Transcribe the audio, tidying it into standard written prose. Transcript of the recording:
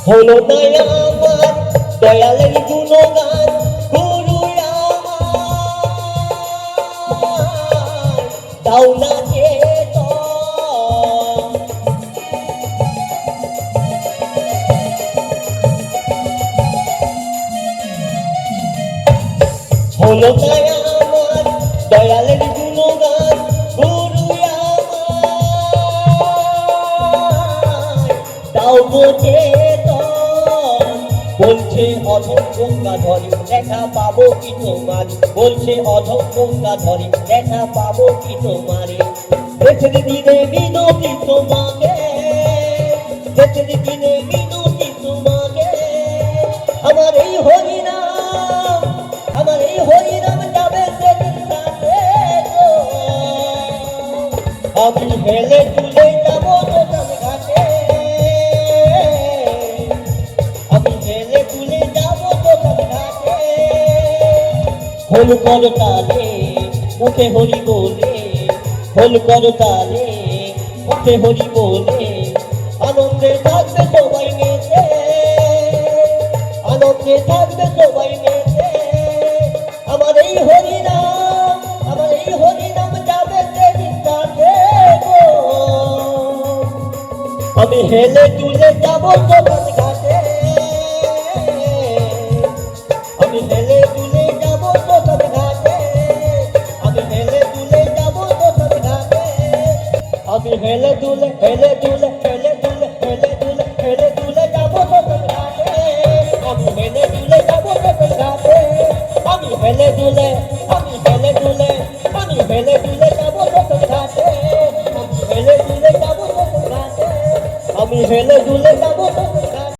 হলো না আমার দয়ালের গুণগান গুরু আমার দাও না হলো না আমার দয়ালের গুণগান গুরু আমার দাও বোঝে বলছে অধম গঙ্গাধরী দেখা পাবো কি তোমারি বলছে অধম গঙ্গাধরী দেখা পাবো কি তোমারি দেখে দিনে মিনতি তোমাকে দেখে দিনে মিনতি তোমাকে আমার এই হরিনাম আমার এই হরিনাম যাবে সেদিন কাছে গো আমি হেলে তুলে যাবো দোকান ঘাটে হল কর তালে মুখে হরি বলে হল কর তালে মুখে হরি বলে আনন্দে থাকবে সবাই মেতে আনন্দে থাকবে সবাই মেতে আমার এই হরিনাম যাবে সেদিন কাছে গো আমি হেলে তুলে যাবো দোকান ঘাটে আমি হেলে তুলে যাবো দোকান ঘাটে আমি হেলে তুলে যাবো দোকান ঘাটে আমি হেলে তুলে যাবো দোকান ঘাটে আমি হেলে তুলে যাবো দোকান ঘাটে আমি হেলে তুলে যাবো দোকান ঘাটে আমি হেলে তুলে যাবো দোকান ঘাটে আমি হেলে তুলে যাবো দোকান